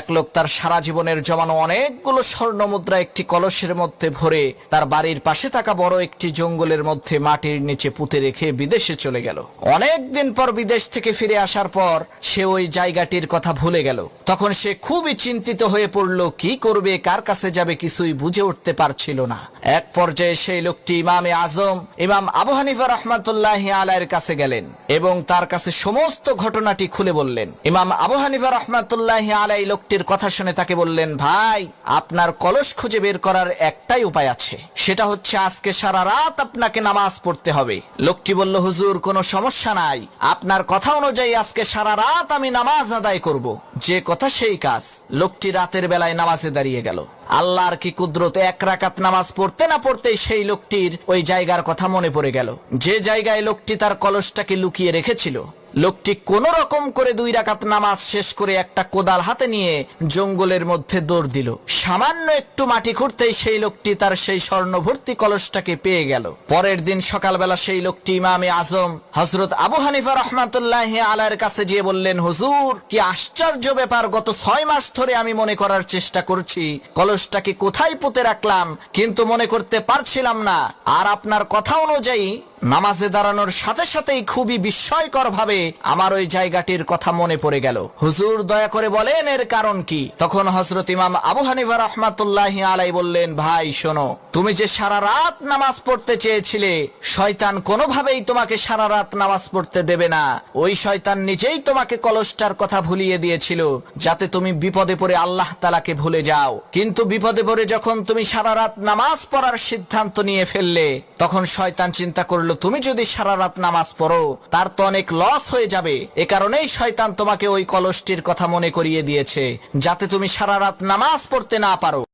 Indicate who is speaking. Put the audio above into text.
Speaker 1: এক লোক তার সারা জীবনের জমানো অনেকগুলো স্বর্ণ মুদ্রা একটি কলসের মধ্যে ভরে তার বাড়ির পাশে থাকা বড় একটি জঙ্গলের মধ্যে মাটির নিচে পুঁতে রেখে বিদেশে চলে গেল। অনেক দিন পর বিদেশ থেকে ফিরে আসার পর সে ওই জায়গাটির কথা ভুলে গেল। তখন সে খুবই চিন্তিত হয়ে পড়ল, কি করবে, কার কাছে যাবে, কিছুই বুঝে উঠতে পারছিল না। এক পর্যায়ে সেই লোকটি ইমামে আজম ইমাম আবু হানিফা রাহমাতুল্লাহি আলাইহির কাছে গেলেন এবং তার কাছে সমস্ত ঘটনাটি খুলে বললেন। ইমাম আবু হানিফা রাহমাতুল্লাহি আলাইহি লোকটির কথা শুনে তাকে বললেন, ভাই, আপনার কলস খুঁজে বের করার একটাই উপায় আছে, সেটা হচ্ছে আজকে সারা রাত আপনাকে নামাজ পড়তে হবে। লোকটি বলল, হুজুর, কোনো সমস্যা নাই, আপনার কথা অনুযায়ী আজকে সারা রাত আমি নামাজ আদায় করব। যে কথা সেই কাজ। লোকটি রাতের বেলায় নামাজে দাঁড়িয়ে গেল। আল্লাহর কি কুদরত, এক রাকাত নামাজ পড়তে না পড়তেই সেই লোকটির ওই জায়গার কথা মনে পড়ে গেল, যে জায়গায় লোকটি তার কলসটাকে লুকিয়ে রেখেছিল। লোকটি কোন রকম করে 2 রাকাত নামাজ শেষ করে একটা কোদাল হাতে নিয়ে জঙ্গলের মধ্যে দৌড় দিল। সামান্য একটু মাটি খুঁড়তেই সেই লোকটি তার সেই স্বর্ণভর্তি কলসটাকে পেয়ে গেল। পরের দিন সকালবেলা সেই লোকটি ইমামে আজম হযরত আবু হানিফা রাহমাতুল্লাহি আলাইহির কাছে গিয়ে বললেন, হুজুর, কি আশ্চর্য ব্যাপার, গত 6 মাস ধরে আমি মনে করার চেষ্টা করছি কলসটাকে কোথায় পুঁতে রাখলাম, কিন্তু মনে করতে পারছিলাম না। আর আপনার কথা অনুযায়ী নামাজে দাঁড়ানোর সাথে সাথেই খুবই বিস্ময়কর ভাবে আমার ওই জায়গাটির কথা মনে পড়ে গেল। হুজুর, দয়া করে বলেন এর কারণ কি? তখন হযরত ইমাম আবু হানিফা রাহমাতুল্লাহি আলাইহি বললেন, ভাই শোনো, তুমি যে সারা রাত নামাজ পড়তে চেয়েছিলে, শয়তান কোনোভাবেই তোমাকে সারা রাত নামাজ পড়তে দেবে না। ওই শয়তান নিজেই তোমাকে কলসটার কথা ভুলিয়ে দিয়েছিল, যাতে তুমি বিপদে পড়ে আল্লাহ তাআলাকে ভুলে যাও। কিন্তু বিপদে পড়ে যখন তুমি সারা রাত নামাজ পড়ার সিদ্ধান্ত নিয়ে ফেললে, তখন শয়তান চিন্তা করলো, তুমি যদি সারা রাত নামাজ পড়ো তার তো অনেক লস হয়ে যাবে। এ কারণেই শয়তান তোমাকে ওই কলসটির কথা মনে করিয়ে দিয়েছে, যাতে তুমি সারা রাত নামাজ পড়তে না পারো।